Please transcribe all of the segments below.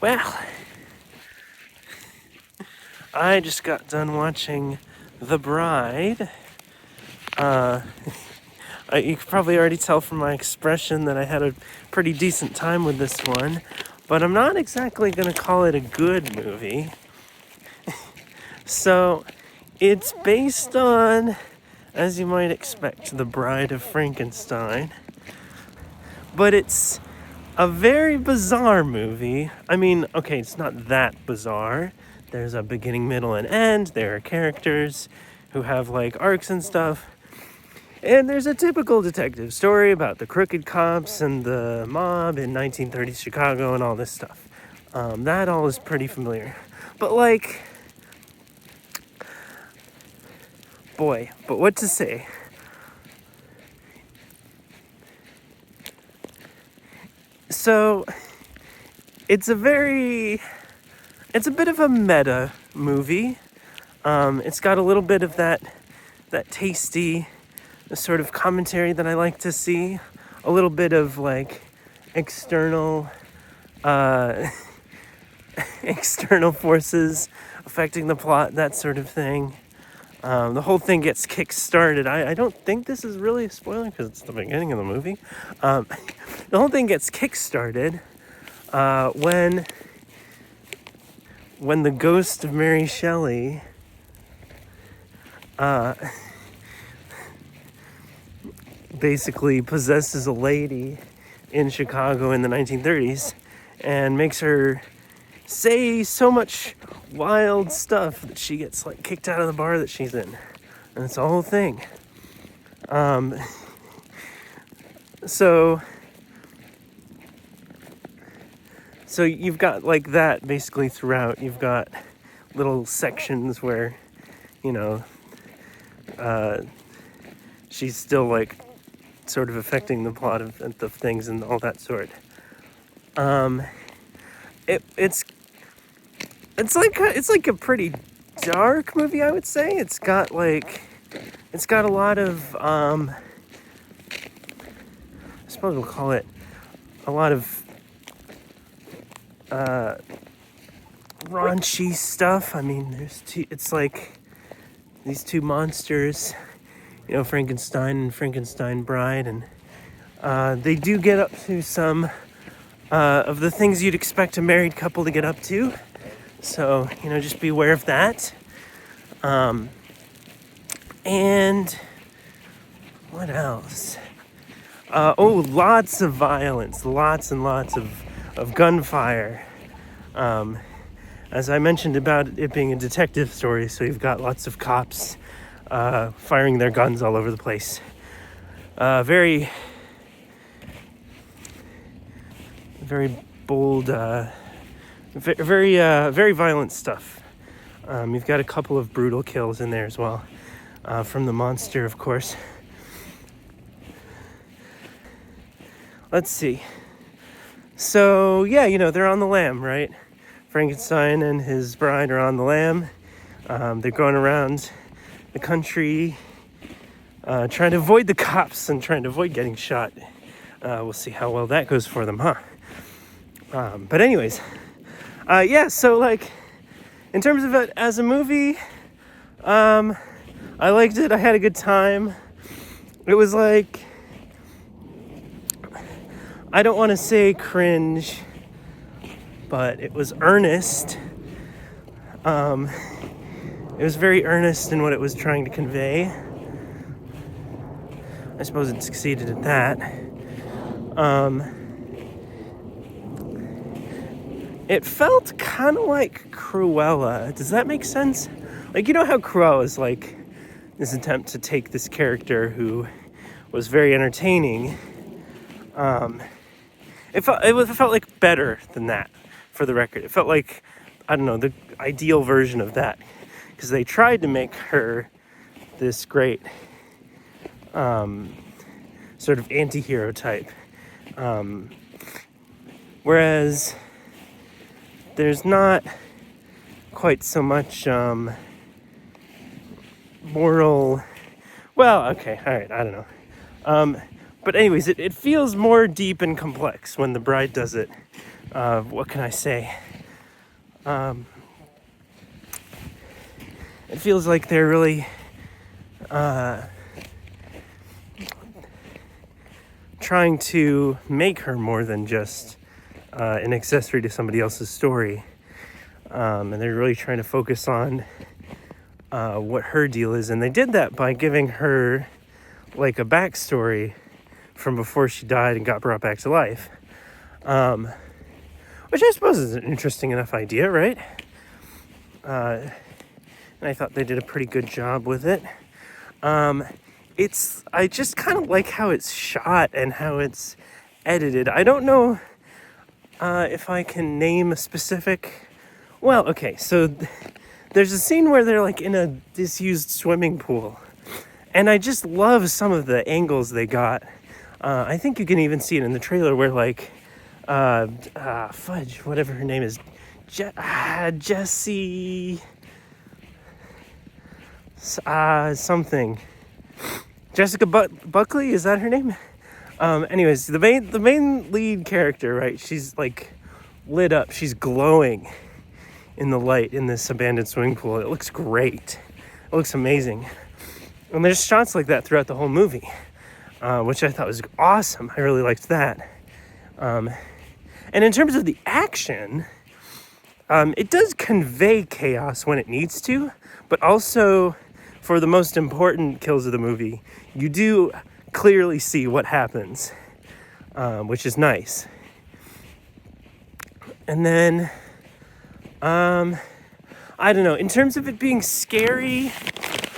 Well, I just got done watching The Bride. You could probably already tell from my expression that I had a pretty decent time with this one, but I'm not exactly going to call it a good movie. So, it's based on, as you might expect, The Bride of Frankenstein, but it's a very bizarre movie. I mean, okay, it's not that bizarre. There's a beginning, middle, and end. There are characters who have, like, arcs and stuff. And there's a typical detective story about the crooked cops and the mob in 1930s Chicago and all this stuff. That all is pretty familiar. But, like, boy, but what to say? So, it's a bit of a meta movie. It's got a little bit of that tasty sort of commentary that I like to see. A little bit of, like, external forces affecting the plot, that sort of thing. The whole thing gets kick-started. I don't think this is really a spoiler because it's the beginning of the movie. The whole thing gets kick-started when the ghost of Mary Shelley basically possesses a lady in Chicago in the 1930s and makes her say so much wild stuff that she gets, like, kicked out of the bar that she's in. And it's a whole thing. So you've got, like, that basically throughout. You've got little sections where, you know, she's still, like, sort of affecting the plot of things and all that sort. It's like a pretty dark movie, I would say. It's got a lot of I suppose we'll call it a lot of raunchy stuff. I mean, it's like these two monsters, you know, Frankenstein and Frankenstein Bride, and they do get up to some of the things you'd expect a married couple to get up to. So, you know, just be aware of that. And what else? Lots of violence, lots and lots of gunfire. As I mentioned about it being a detective story, so you've got lots of cops firing their guns all over the place. Very bold, very violent stuff. You've got a couple of brutal kills in there as well, from the monster, of course. Let's see. So, yeah, you know, they're on the lam, right? Frankenstein and his bride are on the lam. They're going around the country, trying to avoid the cops and trying to avoid getting shot. We'll see how well that goes for them, huh? But anyways, so, like, in terms of it as a movie, I liked it. I had a good time. It was like, I don't want to say cringe, but it was earnest. It was very earnest in what it was trying to convey. I suppose it succeeded at that. It felt kind of like Cruella. Does that make sense? Like, you know how Cruella is like this attempt to take this character who was very entertaining. It felt like better than that, for the record. It felt like, I don't know, the ideal version of that. Because they tried to make her this great sort of anti-hero type. Whereas there's not quite so much moral... Well, okay, all right, I don't know. But anyways, it feels more deep and complex when the bride does it. What can I say? Um, it feels like they're really trying to make her more than just an accessory to somebody else's story. And they're really trying to focus on what her deal is. And they did that by giving her like a backstory from before she died and got brought back to life. Which I suppose is an interesting enough idea, right? And I thought they did a pretty good job with it. I just kind of like how it's shot and how it's edited. I don't know if I can name a specific... Well, okay, so there's a scene where they're like in a disused swimming pool. And I just love some of the angles they got. I think you can even see it in the trailer where like, Fudge, whatever her name is, Jessie... something. Jessica Buckley, is that her name? Anyways, the main lead character, right? She's like lit up. She's glowing in the light in this abandoned swimming pool. It looks great. It looks amazing. And there's shots like that throughout the whole movie, which I thought was awesome. I really liked that. And in terms of the action, it does convey chaos when it needs to, but also for the most important kills of the movie, you do clearly see what happens, which is nice. And then, I don't know, in terms of it being scary,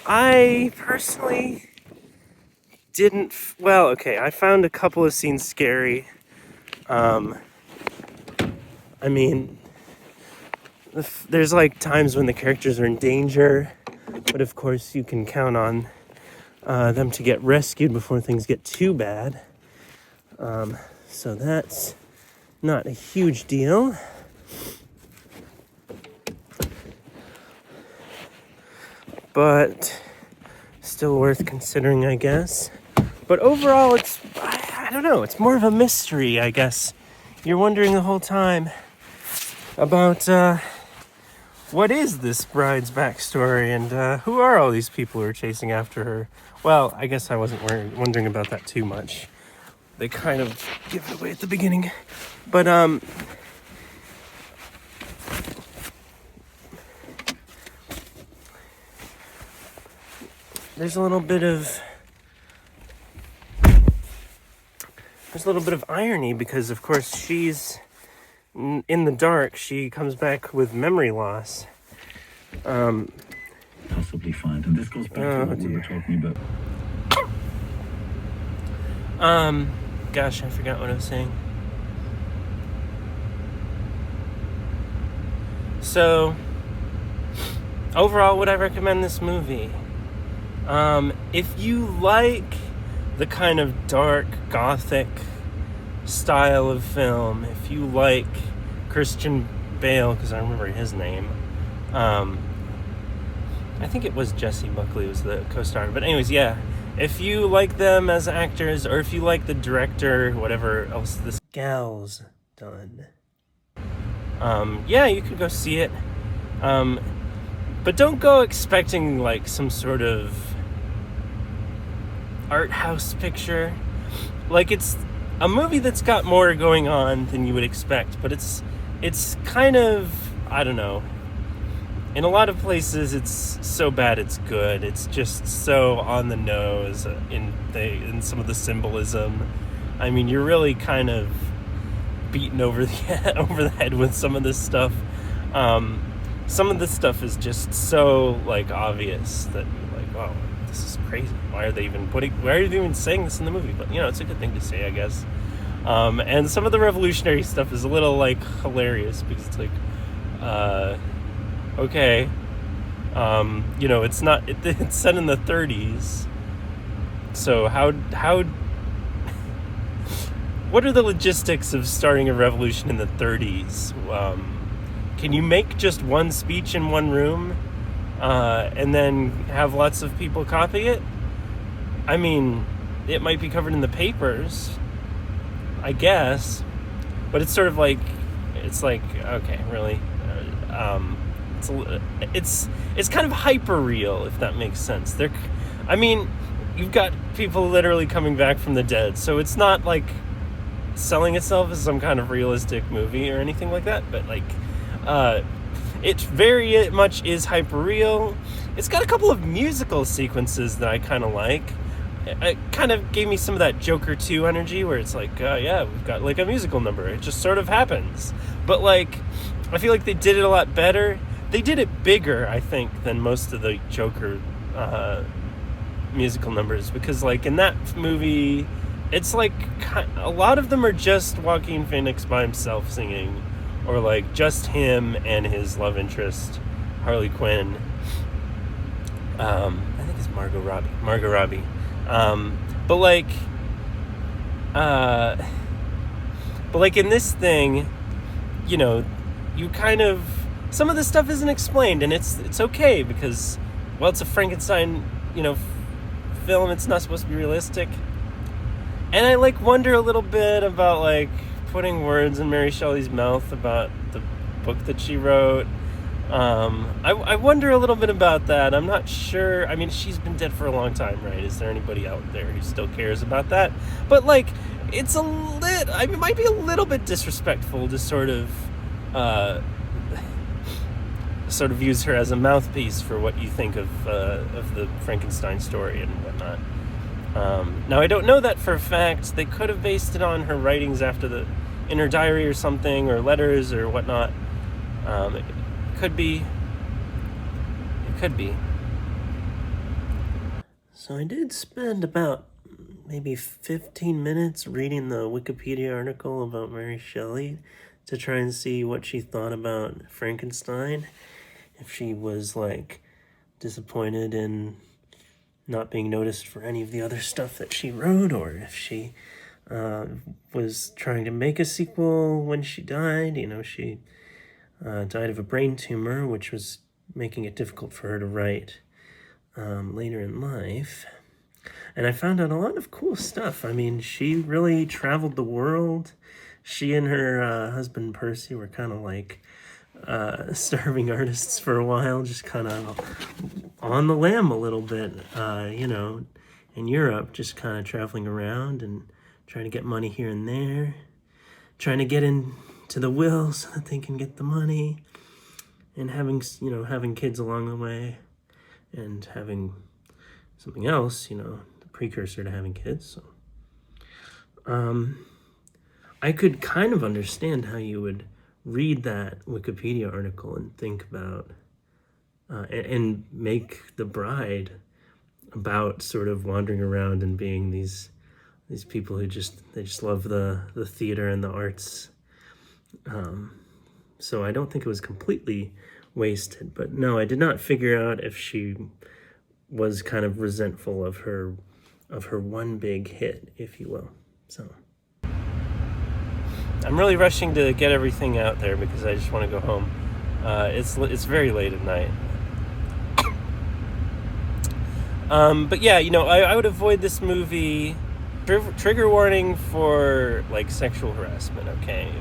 I personally didn't, well, okay, I found a couple of scenes scary. I mean, there's like times when the characters are in danger, but of course you can count on them to get rescued before things get too bad. So that's not a huge deal. But still worth considering, I guess. But overall, I don't know, it's more of a mystery, I guess. You're wondering the whole time about what is this bride's backstory and who are all these people who are chasing after her? Well, I guess I wasn't wondering about that too much. They kind of give it away at the beginning. But, there's a little bit of irony because, of course, she's in the dark. She comes back with memory loss. Possibly find, and this goes back to what we were talking about. Gosh, I forgot what I was saying. So, overall, would I recommend this movie? If you like the kind of dark, gothic style of film, if you like Christian Bale, because I remember his name, I think it was Jessie Buckley was the co-star, but anyways, yeah, if you like them as actors, or if you like the director, whatever else this gal's done, yeah, you could go see it, but don't go expecting like some sort of art house picture. Like, it's a movie that's got more going on than you would expect, but it's kind of, I don't know, in a lot of places it's so bad it's good. It's just so on the nose in some of the symbolism. I mean, you're really kind of beaten over the head with some of this stuff. Some of this stuff is just so like obvious that you're like, oh, this is crazy. Why are they even saying this in the movie? But you know, it's a good thing to say, I guess. And some of the revolutionary stuff is a little like hilarious because it's like, okay, you know, it's set in the 30s. So how what are the logistics of starting a revolution in the 30s? Can you make just one speech in one room, and then have lots of people copy it? I mean, it might be covered in the papers, I guess, but it's sort of like, it's like, okay, really? it's kind of hyper real, if that makes sense. I mean, you've got people literally coming back from the dead, so it's not like selling itself as some kind of realistic movie or anything like that, but like it very much is hyper real. It's got a couple of musical sequences that I kind of like. It kind of gave me some of that Joker 2 energy, where it's like, yeah, we've got like a musical number. It just sort of happens. But like, I feel like they did it a lot better. They did it bigger, I think, than most of the Joker musical numbers, because like in that movie, it's like a lot of them are just Joaquin Phoenix by himself singing, or like just him and his love interest, Harley Quinn. I think it's Margot Robbie. But like in this thing, you know, you kind of, some of the stuff isn't explained, and it's okay, because, well, it's a Frankenstein, you know, film. It's not supposed to be realistic. And I like wonder a little bit about like putting words in Mary Shelley's mouth about the book that she wrote. I wonder a little bit about that. I'm not sure. I mean, she's been dead for a long time, right? Is there anybody out there who still cares about that? But like, it's it might be a little bit disrespectful to sort of use her as a mouthpiece for what you think of the Frankenstein story and whatnot. Now, I don't know that for a fact. They could have based it on her writings in her diary or something, or letters or whatnot. It could be. So I did spend about maybe 15 minutes reading the Wikipedia article about Mary Shelley to try and see what she thought about Frankenstein. If she was like disappointed in not being noticed for any of the other stuff that she wrote, or if she was trying to make a sequel when she died. You know, she died of a brain tumor, which was making it difficult for her to write later in life. And I found out a lot of cool stuff. I mean, she really traveled the world. She and her husband Percy were kind of like starving artists for a while, just kind of on the lam a little bit, you know, in Europe, just kind of traveling around and trying to get money here and there, trying to get into the will so that they can get the money, and having kids along the way, and having something else, you know, the precursor to having kids. So I could kind of understand how you would read that Wikipedia article and think about and make The Bride about sort of wandering around and being these people who just love the theater and the arts. So I don't think it was completely wasted, but no, I did not figure out if she was kind of resentful of her one big hit, if you will. So I'm really rushing to get everything out there because I just want to go home. It's very late at night. But yeah, you know, I would avoid this movie. Trigger warning for like sexual harassment. Okay,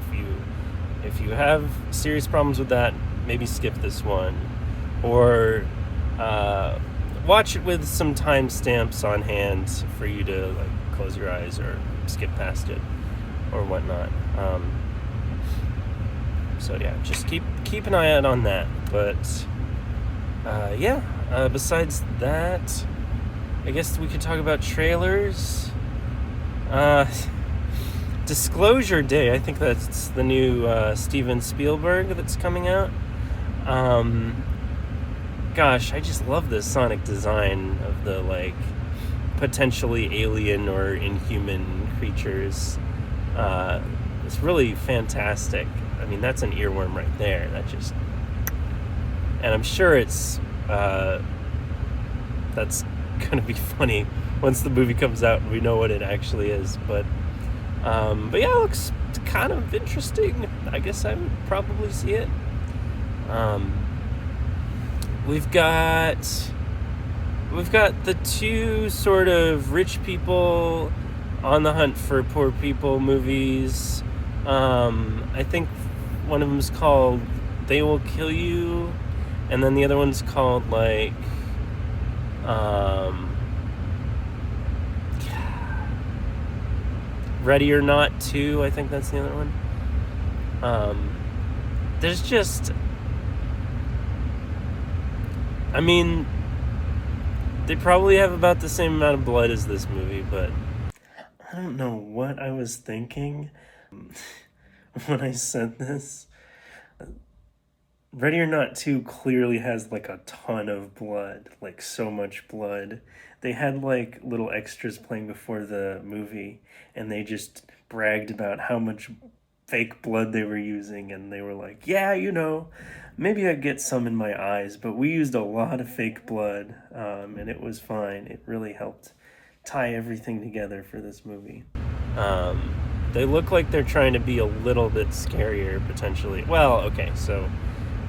if you have serious problems with that, maybe skip this one, or watch it with some timestamps on hand for you to like close your eyes or skip past it or whatnot. So yeah, just keep an eye out on that. But besides that, I guess we could talk about trailers. Disclosure Day, I think that's the new Steven Spielberg that's coming out. Gosh, I just love the sonic design of the like potentially alien or inhuman creatures. It's really fantastic. I mean, that's an earworm right there. And I'm sure it's that's gonna be funny once the movie comes out and we know what it actually is. But yeah, it looks kind of interesting. I guess I would probably see it. We've got the two sort of rich people on the hunt for poor people movies. I think one of them is called They Will Kill You, and then the other one's called like Ready or Not 2, I think that's the other one. There's just, I mean, they probably have about the same amount of blood as this movie, but I don't know what I was thinking when I said this. Ready or Not 2 clearly has like a ton of blood, like so much blood. They had like little extras playing before the movie, and they just bragged about how much fake blood they were using, and they were like, yeah, maybe I'd get some in my eyes, but we used a lot of fake blood, and it was fine. It really helped tie everything together for this movie. They look like they're trying to be a little bit scarier, potentially. Well, okay, so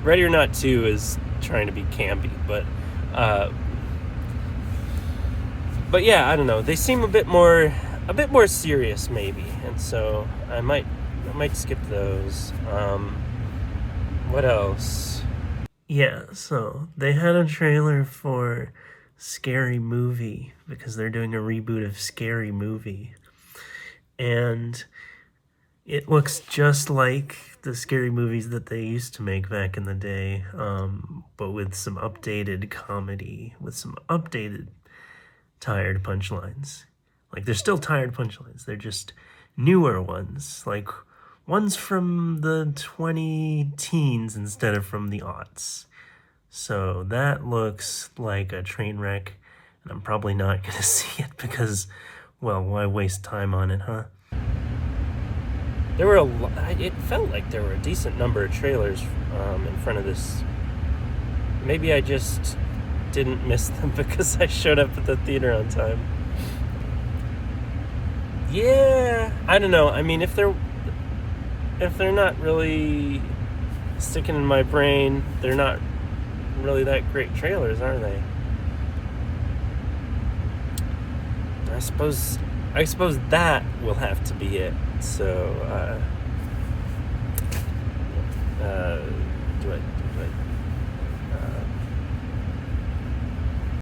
Ready or Not 2 is trying to be campy, but yeah, I don't know. They seem a bit more serious, maybe, and so I might skip those. What else? Yeah, so they had a trailer for Scary Movie because they're doing a reboot of Scary Movie, and it looks just like the scary movies that they used to make back in the day, but with some updated comedy, with some updated tired punchlines. Like, they're still tired punchlines. They're just newer ones. Like, ones from the 20-teens instead of from the aughts. So that looks like a train wreck, and I'm probably not going to see it because, well, why waste time on it, huh? There were it felt like there were a decent number of trailers in front of this. Maybe I just didn't miss them because I showed up at the theater on time. Yeah, I don't know. I mean, if they're not really sticking in my brain, they're not really that great trailers, are they? I suppose that will have to be it. So, do I